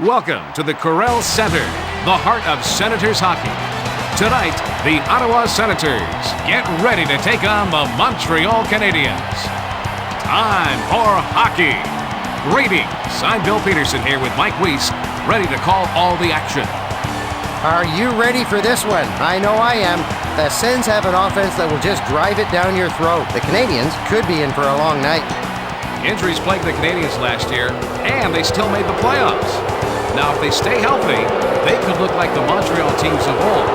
Welcome to the Corel Center, the heart of Senators hockey. Tonight, the Ottawa Senators get ready to take on the Montreal Canadiens. Time for hockey. Greetings. I'm Bill Peterson here with Mike Weiss, ready to call all the action. Are you ready for this one? I know I am. The Sens have an offense that will just drive it down your throat. The Canadiens could be in for a long night. Injuries plagued the Canadiens last year, and they still made the playoffs. Now, if they stay healthy, they could look like the Montreal teams of old,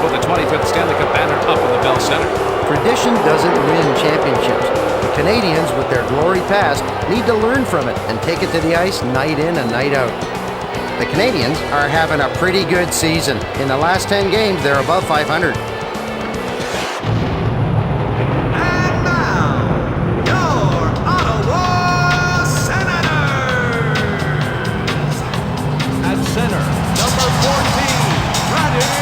with the 25th Stanley Cup banner up in the Bell Center. Tradition doesn't win championships. The Canadiens, with their glory past, need to learn from it and take it to the ice night in and night out. The Canadiens are having a pretty good season. In the last 10 games, they're above 500. And now, your Ottawa Senators! At center, number 14, Brandon.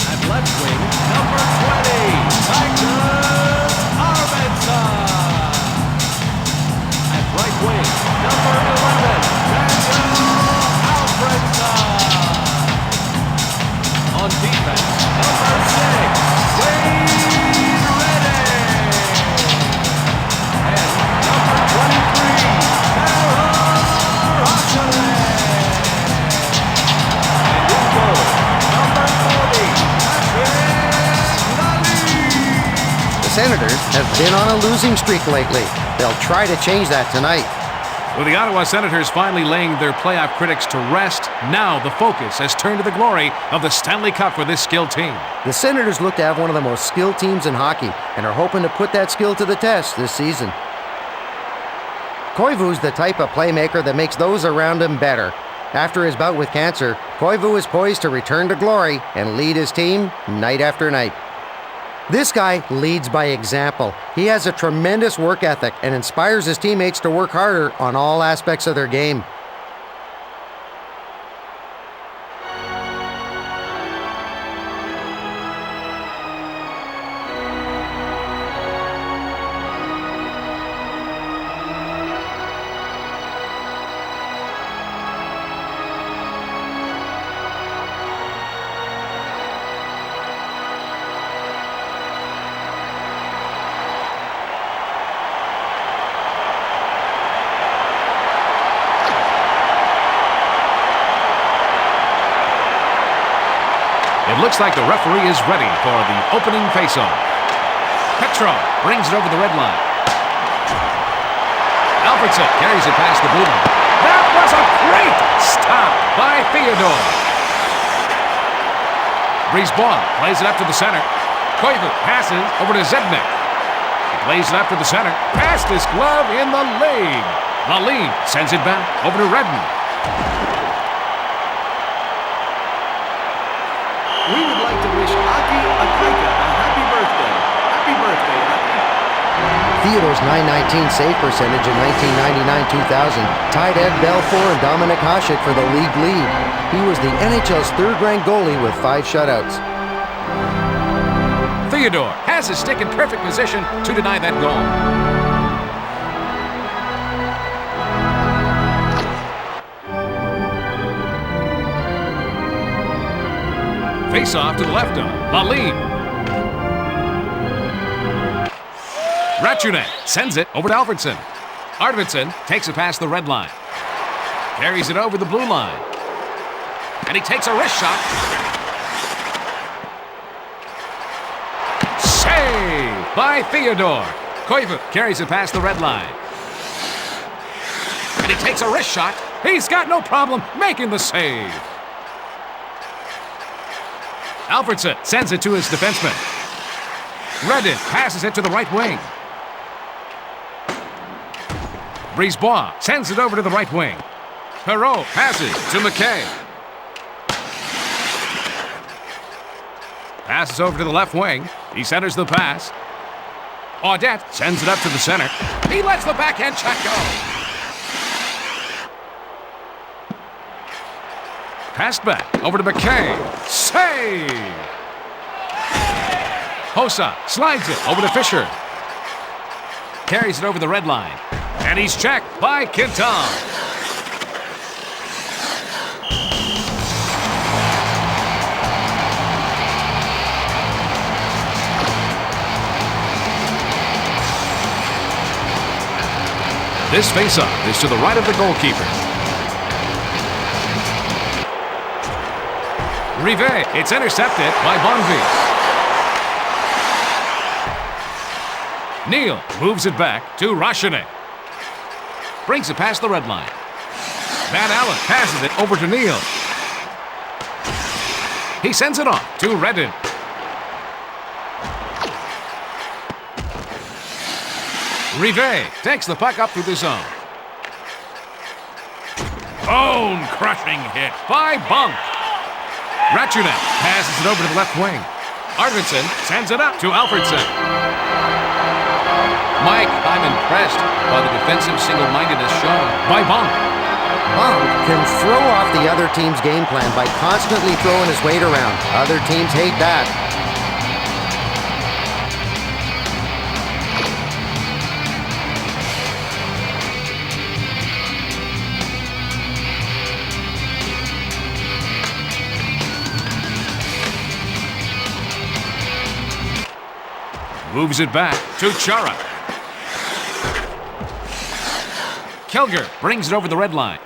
At left wing, number 20, Magnus Arvidsson. At right wing, number 11, Daniel Alfredsson. On defense, number 6, Wayne Roenick. And number 23, Sarah Rochelle. And in goal, number 40, The Senators have been on a losing streak lately. They'll try to change that tonight. With the Ottawa Senators finally laying their playoff critics to rest, now the focus has turned to the glory of the Stanley Cup for this skilled team. The Senators look to have one of the most skilled teams in hockey and are hoping to put that skill to the test this season. Koivu's the type of playmaker that makes those around him better. After his bout with cancer, Koivu is poised to return to glory and lead his team night after night. This guy leads by example. He has a tremendous work ethic and inspires his teammates to work harder on all aspects of their game. It looks like the referee is ready for the opening faceoff. Petrov brings it over the red line. Alfredsson carries it past the blue line. That was a great stop by Theodore. Brisebois plays it up to the center. Koivu passes over to Zednik. He plays it up to the center. Past his glove in the leg. Lalime sends it back over to Redden. We would like to wish Aki Akaika a happy birthday. Happy birthday, Aki. Theodore's .919 save percentage in 1999-2000 tied Ed Belfour and Dominic Hasek for the league lead. He was the NHL's third-ranked goalie with 5 shutouts. Theodore has his stick in perfect position to deny that goal. Face-off to the left of Lalime. Rachunek sends it over to Alfredsson. Arvidsson takes it past the red line. Carries it over the blue line. And he takes a wrist shot. Save by Theodore. Koivu carries it past the red line. And he takes a wrist shot. He's got no problem making the save. Alfredsson sends it to his defenseman. Redden passes it to the right wing. Brisebois sends it over to the right wing. Perreault passes to McKay. Passes over to the left wing. He centers the pass. Audette sends it up to the center. He lets the backhand check go. Passed back over to McKay. Save! Hossa slides it over to Fisher. Carries it over the red line. And he's checked by Quintal. This face-off is to the right of the goalkeeper. Rivet, it's intercepted by Bonvis. Neal moves it back to Roenick. Brings it past the red line. Van Allen passes it over to Neal. He sends it off to Redden. Rivet takes the puck up through the zone. Bone-crushing hit by Bunk. Rachunek passes it over to the left wing. Arvidsson sends it up to Alfredson. Mike, I'm impressed by the defensive single-mindedness shown by Bunk. Bunk can throw off the other team's game plan by constantly throwing his weight around. Other teams hate that. Moves it back to Chara. Kilger brings it over the red line.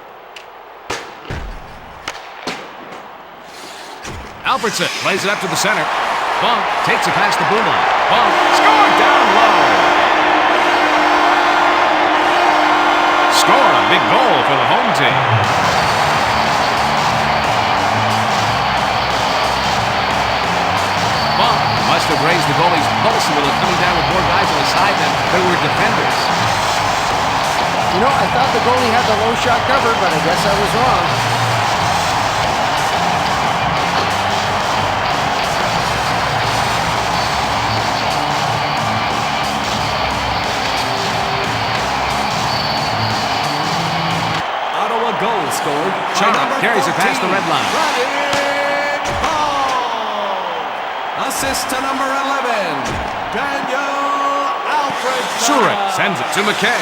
Alfredson plays it up to the center. Bunk takes it past the blue line. Bunk scored down low. Score a big goal for the home team. Must have raised the goalie's pulse a little, coming down with more guys on the side than there were defenders. You know, I thought the goalie had the low shot covered, but I guess I was wrong. Ottawa goal scored. Chara carries it past the red line. Assist to number 11, Daniel Alfredson. Shurik sends it to McKay.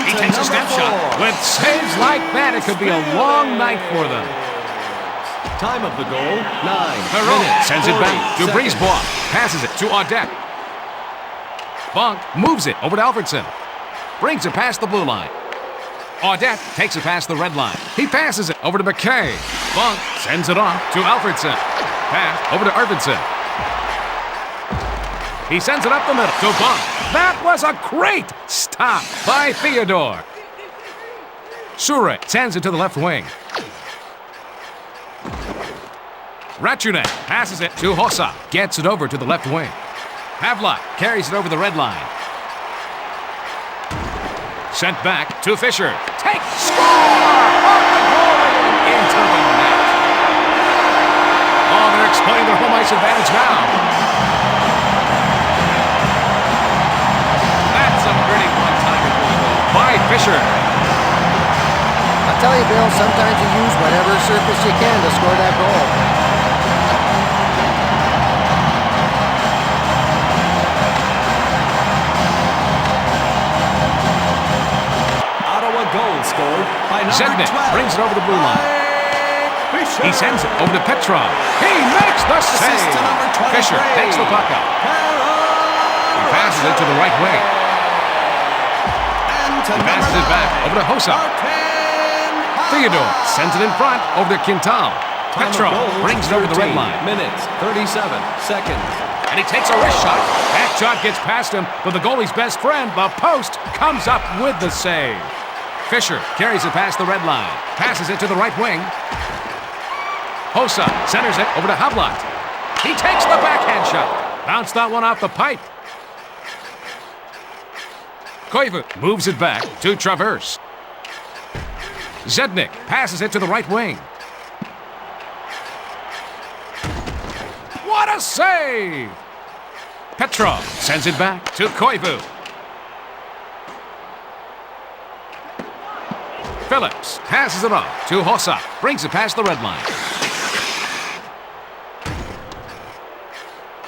He takes a step shot. With saves like that, it could be a long night for them. Time of the goal, 9 Perron minutes, sends it back to 40 Brisebois. Passes it to Audette. Bunk moves it over to Alfredson. Brings it past the blue line. Audette takes it past the red line. He passes it over to McKay. Bunk sends it off to Alfredson. Pass over to Arvidsson. He sends it up the middle to Bunk. That was a great stop by Theodore. Shurik sends it to the left wing. Rachunek passes it to Hossa. Gets it over to the left wing. Havlat carries it over the red line. Sent back to Fisher. Take score! Off the goalie into the net. Oh, they're exploiting their home ice advantage now. That's a pretty one-timer by Fisher. I tell you, Bill, sometimes you use whatever surface you can to score that goal. Ottawa goal scored by number Zednik 12. brings it over the blue line. He sends it over to Petrov. He makes the save. To number 23. Fisher takes the puck up. He passes it to the right wing. He passes it back over to Hossa. Theodore sends it in front over to Quintal. Petrov brings it over the red line. Minutes, 37 seconds. And he takes a wrist shot. That shot gets past him, but the goalie's best friend, the post, comes up with the save. Fisher carries it past the red line. Passes it to the right wing. Hossa centers it over to Havlat. He takes the backhand shot. Bounced that one off the pipe. Koivu moves it back to Traverse. Zednik passes it to the right wing. What a save! Petrov sends it back to Koivu. Phillips passes it off to Hossa. Brings it past the red line.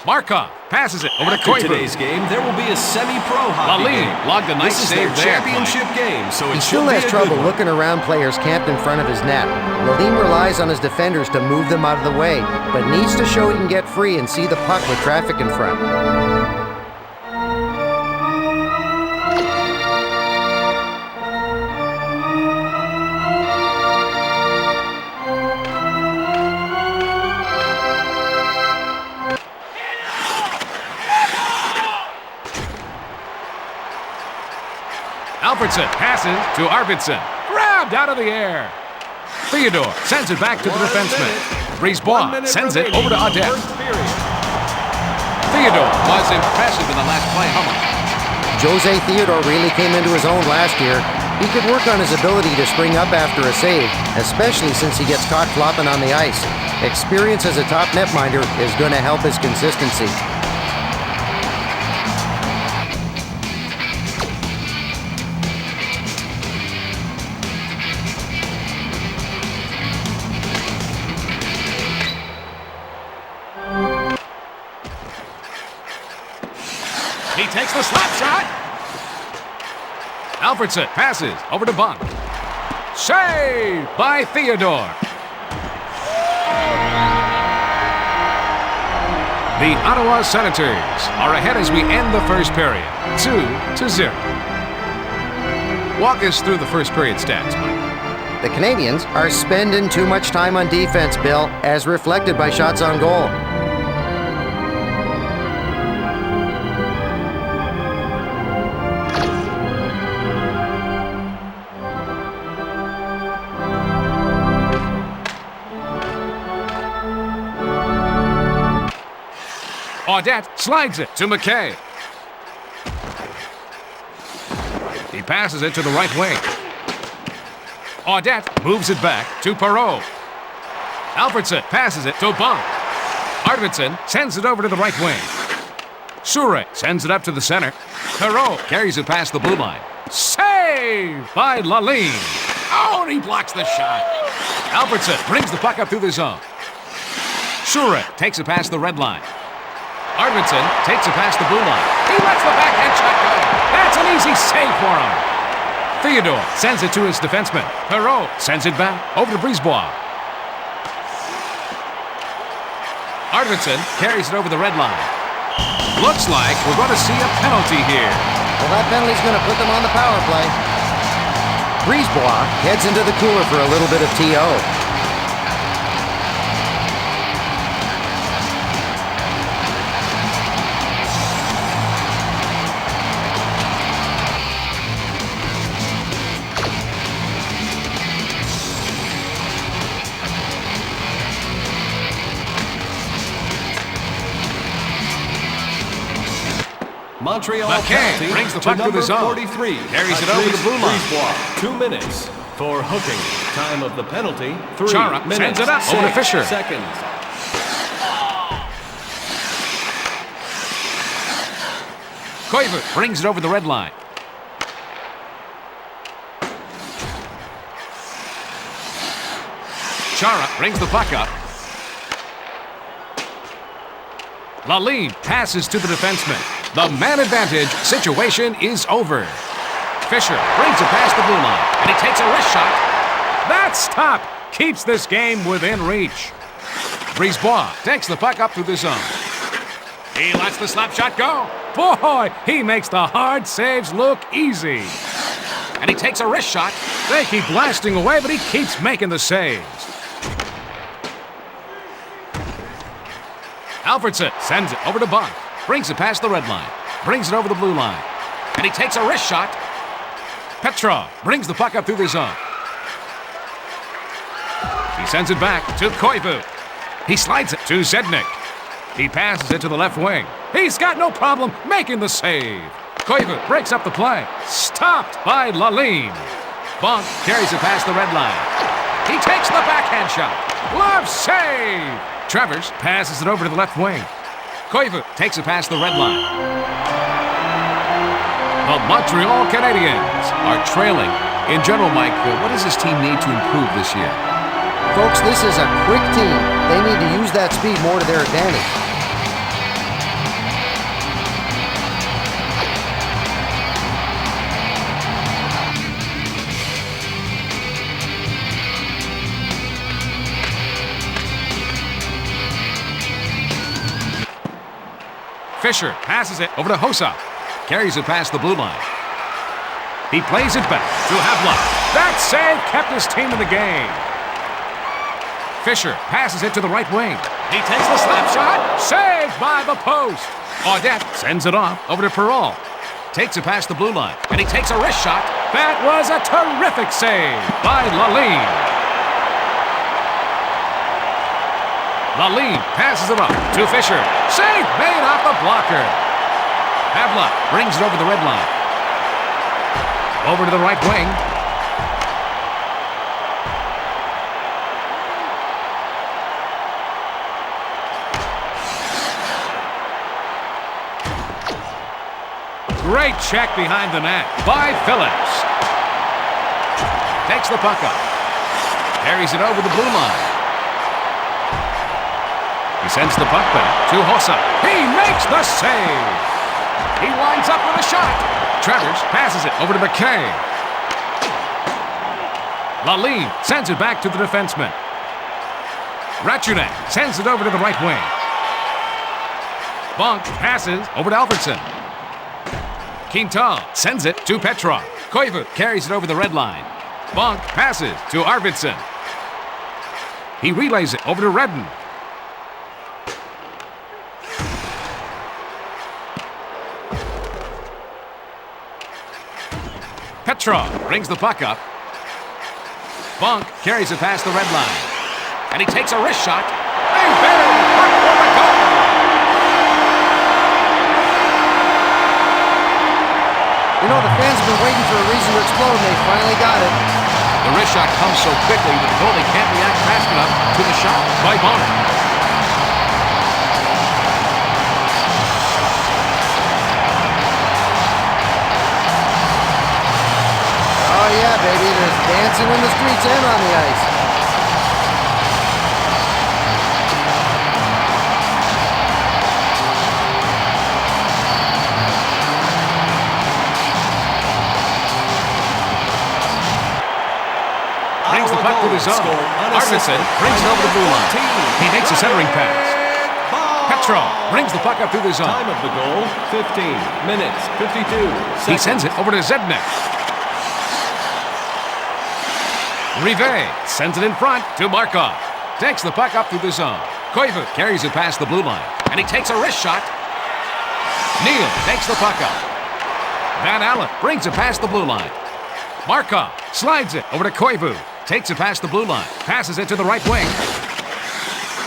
Markov passes it over to After Koivu. today's game, there will be a semi-pro hockey Lalin game. logged a nice This is save their there, championship game, so He it still should has be a trouble good one. looking around players camped in front of his net. Lalin relies on his defenders to move them out of the way, but needs to show he can get free and see the puck with traffic in front. Alfredson passes to Arvidsson. Grabbed out of the air. Theodore sends it back to the defenseman. Brisebois sends it over to Audette. Theodore was impressive in the last play. Jose Theodore really came into his own last year. He could work on his ability to spring up after a save, especially since he gets caught flopping on the ice. Experience as a top netminder is going to help his consistency. He takes the slap shot. Alfredson passes over to Bunk. Save by Theodore. The Ottawa Senators are ahead as we end the first period, 2-0. Walk us through the first period stats, Mike. The Canadiens are spending too much time on defense, Bill, as reflected by shots on goal. Audette slides it to McKay. He passes it to the right wing. Audette moves it back to Perreault. Alfredson passes it to Bunk. Arvidsson sends it over to the right wing. Sure sends it up to the center. Perreault carries it past the blue line. Save by Lalin. Oh, and he blocks the shot. Alfredson brings the puck up through the zone. Sure takes it past the red line. Arvidsson takes it past the blue line. He lets the backhand shot go. That's an easy save for him. Theodore sends it to his defenseman. Perreault sends it back over to Brisebois. Arvidsson carries it over the red line. Looks like we're going to see a penalty here. Well, that penalty's going to put them on the power play. Brisebois heads into the cooler for a little bit of TO. Montreal McKay penalty brings the to puck to number the zone. 43. Carries it over the blue line. Brisebois, 2 minutes for hooking. Time of the penalty, 3 Chara minutes. sends it up over to 6 Fisher. seconds. Koivu brings it over the red line. Chara brings the puck up. Lalin passes to the defenseman. The man advantage situation is over. Fisher brings it past the blue line, and he takes a wrist shot. That stop keeps this game within reach. Brisebois takes the puck up through the zone. He lets the slap shot go. Boy, he makes the hard saves look easy. And he takes a wrist shot. They keep blasting away, but he keeps making the saves. Alfredson sends it over to Bunk. Brings it past the red line. Brings it over the blue line. And he takes a wrist shot. Petrov brings the puck up through the zone. He sends it back to Koivu. He slides it to Zednik. He passes it to the left wing. He's got no problem making the save. Koivu breaks up the play. Stopped by Lalin. Bunk carries it past the red line. He takes the backhand shot. Glove save. Travers passes it over to the left wing. Koivu takes it past the red line. The Montreal Canadiens are trailing. In general, Mike, what does this team need to improve this year? Folks, this is a quick team. They need to use that speed more to their advantage. Fisher passes it over to Hossa. Carries it past the blue line. He plays it back to Havlat. That save kept his team in the game. Fisher passes it to the right wing. He takes the slap shot. Saved by the post. Audette sends it off over to Perrault. Takes it past the blue line. And he takes a wrist shot. That was a terrific save by Lalime. Lalime passes it off to Fisher. Save made off the blocker. Havlat brings it over the red line. Over to the right wing. Great check behind the net by Phillips. Takes the puck up. Carries it over the blue line. He sends the puck back to Hossa. He makes the save. He winds up with a shot. Travers passes it over to McKay. Lalime sends it back to the defenseman. Rachunek sends it over to the right wing. Bonk passes over to Alfredson. Quintal sends it to Petrov. Koivu carries it over the red line. Bonk passes to Arvidsson. He relays it over to Redden. Petrov brings the puck up. Bonk carries it past the red line. And he takes a wrist shot. They better puck for the goal. You know, the fans have been waiting for a reason to explode, and they finally got it. The wrist shot comes so quickly that the goalie can't react fast enough to the shot by Bonner. Oh yeah, baby, there's dancing in the streets and on the ice. Brings the puck to the zone. Arvidsson brings it over the blue line. He makes a centering pass. Petrov brings the puck up through the zone. Time of the goal, 15 minutes, 52 seconds. He sends it over to Zednek. Rive sends it in front to Markov. Takes the puck up through the zone. Koivu carries it past the blue line. And he takes a wrist shot. Neal takes the puck up. Van Allen brings it past the blue line. Markov slides it over to Koivu. Takes it past the blue line. Passes it to the right wing.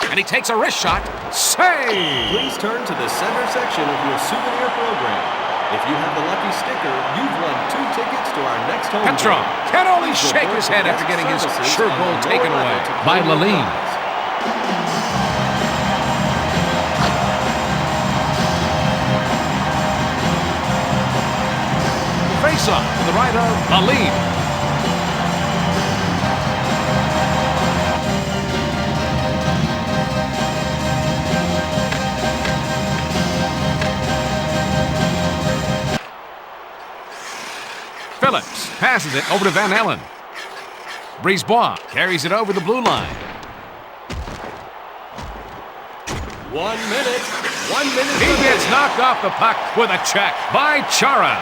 And he takes a wrist shot. Save! Please turn to the center section of your souvenir program. If you have the lucky sticker, you've won 2 tickets to our next home Petrov game. can only shake his head after getting his sure goal taken away by Lalime. Face-off to the right of Lalime. Phillips passes it over to Van Allen. Brisebois carries it over the blue line. 1 minute. 1 minute. He gets knocked off the puck with a check by Chara.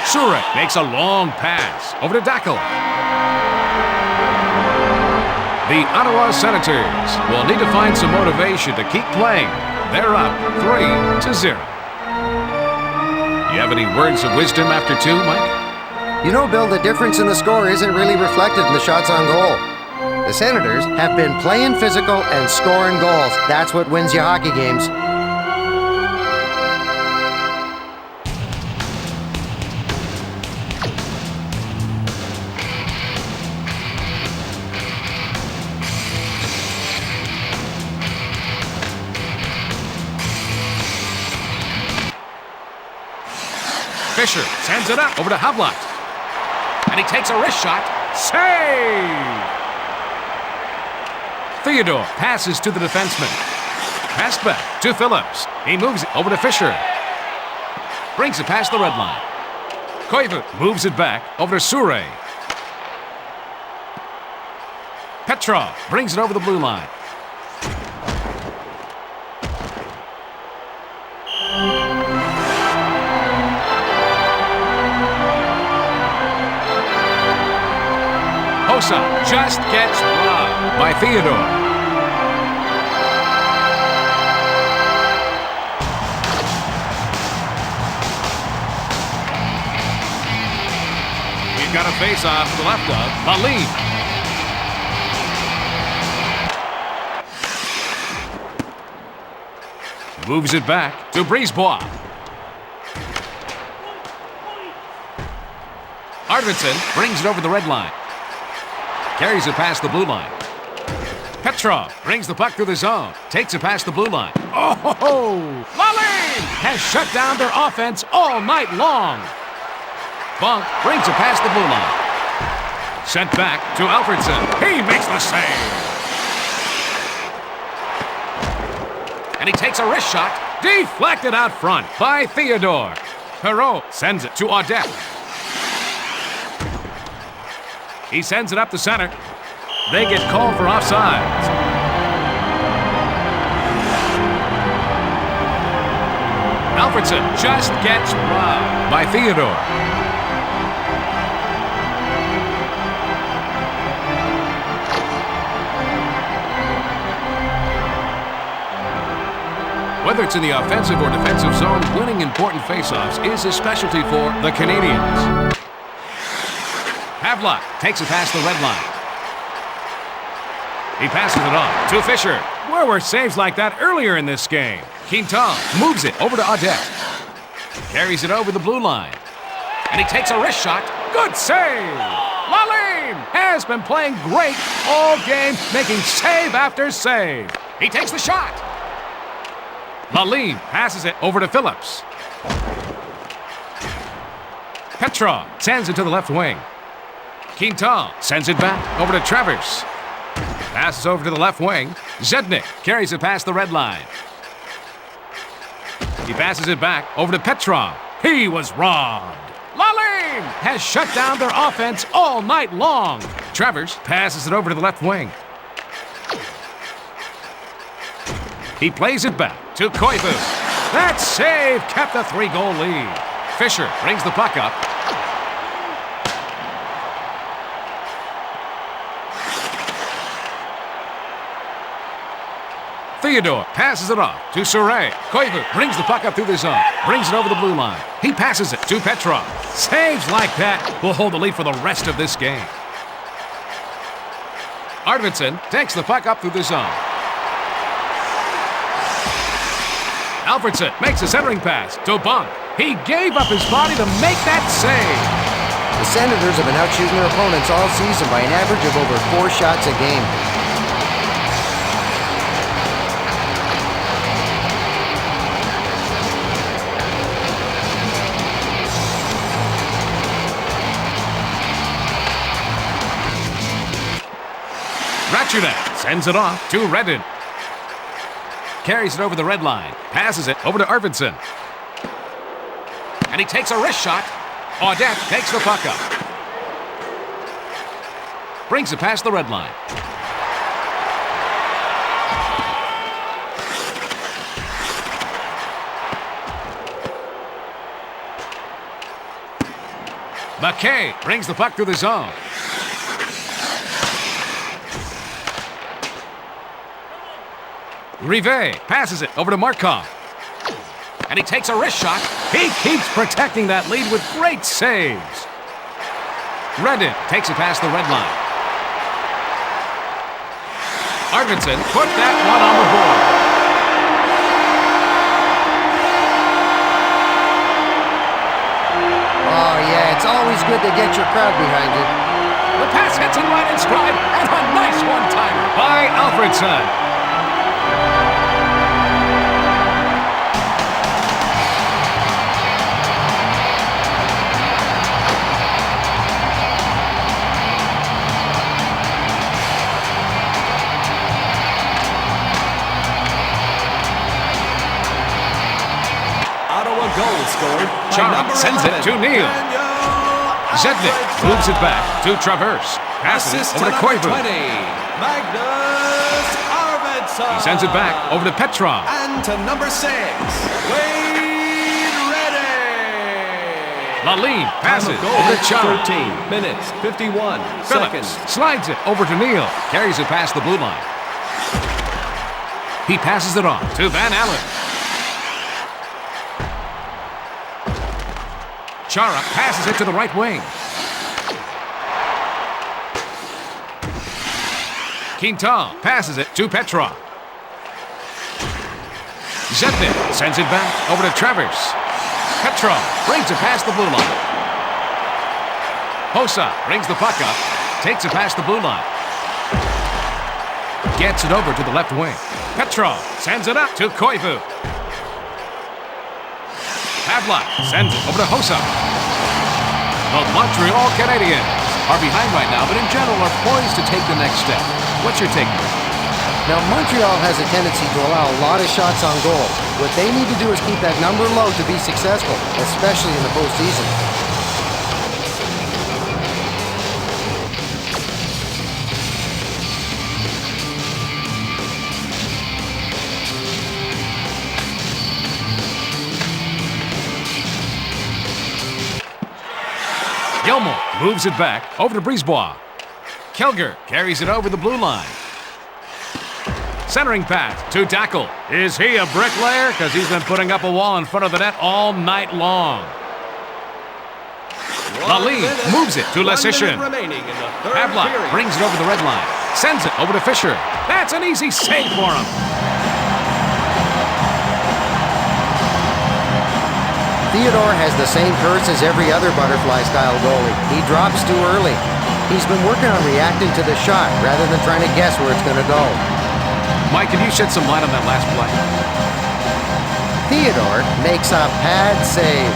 Surek makes a long pass over to Dackel. The Ottawa Senators will need to find some motivation to keep playing. They're up 3-0. You have any words of wisdom after 2, Mike? You know, Bill, the difference in the score isn't really reflected in the shots on goal. The Senators have been playing physical and scoring goals. That's what wins you hockey games. Fisher sends it up over to Havlat. And he takes a wrist shot. Save! Theodore passes to the defenseman. Pass back to Phillips. He moves it over to Fisher. Brings it past the red line. Koivu moves it back over to Sure. Petrov brings it over the blue line. Hossa just gets robbed by Theodore. He's got a face-off to the left of Malin. Moves it back to Brisebois. Arvidsson brings it over the red line. Carries it past the blue line. Petrov brings the puck through the zone. Takes it past the blue line. Oh! Malin has shut down their offense all night long. Bunk brings it past the blue line. Sent back to Alfredson. He makes the save. And he takes a wrist shot. Deflected out front by Theodore. Perreault sends it to Audette. He sends it up the center. They get called for offsides. Alfredson just gets robbed by Theodore. Whether it's in the offensive or defensive zone, winning important faceoffs is a specialty for the Canadiens. Havlock takes it past the red line. He passes it on to Fisher. Where were saves like that earlier in this game? Quintal moves it over to Audette. Carries it over the blue line. And he takes a wrist shot. Good save! Malin has been playing great all game, making save after save. He takes the shot. Malin passes it over to Phillips. Petrov sends it to the left wing. Quintal sends it back over to Travers. Passes over to the left wing. Zednik carries it past the red line. He passes it back over to Petrov. He was robbed. Malin has shut down their offense all night long. Travers passes it over to the left wing. He plays it back to Koivu. That save kept a 3-goal lead. Fisher brings the puck up. Theodore passes it off to Surrey. Koivu brings the puck up through the zone. Brings it over the blue line. He passes it to Petrov. Saves like that will hold the lead for the rest of this game. Arvidsson takes the puck up through the zone. Alfredson makes a centering pass to Bunk. He gave up his body to make that save. The Senators have been out shooting their opponents all season by an average of over 4 shots a game. Ratchunet sends it off to Redden. Carries it over the red line. Passes it over to Arvidsson. And he takes a wrist shot. Audette takes the puck up. Brings it past the red line. McKay brings the puck through the zone. Rivet passes it over to Markov. And he takes a wrist shot. He keeps protecting that lead with great saves. Redden takes it past the red line. Arvidsson put that one on the board. Oh, yeah, it's always good to get your crowd behind you. The pass hits him right in stride, and a nice one-timer by Alfredson. Goal scored. Chara sends it to Neal. Zednik moves it back to Travers. Passes it Assist over to number Koivu. 20, Magnus Arvidsson. He sends it back over to Petrov. And to number 6, Wade Reddick. Laline passes Time of goal, over to Chara. 13 minutes, 51 Phillips seconds. slides it over to Neal. Carries it past the blue line. He passes it on to Van Allen. Chara passes it to the right wing. Quintal passes it to Petrov. Zetnik sends it back over to Travers. Petrov brings it past the blue line. Hossa brings the puck up, takes it past the blue line. Gets it over to the left wing. Petrov sends it up to Koivu. Pavlak sends it over to Hossa. The Montreal Canadiens are behind right now, but in general are poised to take the next step. What's your take? Now, Montreal has a tendency to allow a lot of shots on goal. What they need to do is keep that number low to be successful, especially in the postseason. Gilmore moves it back over to Brisebois. Kelger carries it over the blue line. Centering pass to tackle. Is he a bricklayer? Because he's been putting up a wall in front of the net all night long. Laline moves it to Lesishin. Pavlak brings it over the red line. Sends it over to Fisher. That's an easy save for him. Theodore has the same curse as every other butterfly-style goalie. He drops too early. He's been working on reacting to the shot rather than trying to guess where it's going to go. Mike, can you shed some light on that last play? Theodore makes a pad save.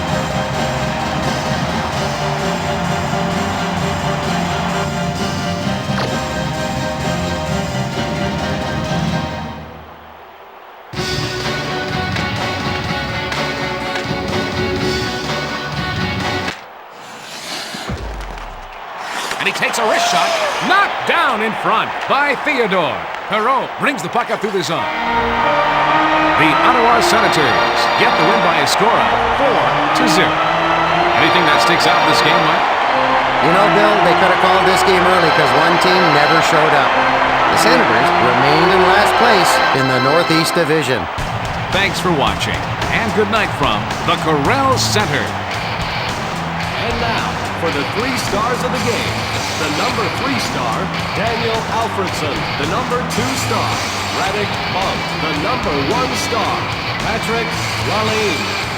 And he takes a wrist shot, knocked down in front by Theodore. Perreault brings the puck up through the zone. The Ottawa Senators get the win by a score of 4-0. Anything that sticks out in this game, Mike? You know, Bill, they could have called this game early because one team never showed up. The Senators remained in last place in the Northeast Division. Thanks for watching, and good night from the Corral Center. And now, for the 3 stars of the game, the number 3 star, Daniel Alfredson. The number 2 star, Radek Bunk. The number 1 star, Patrick Laline.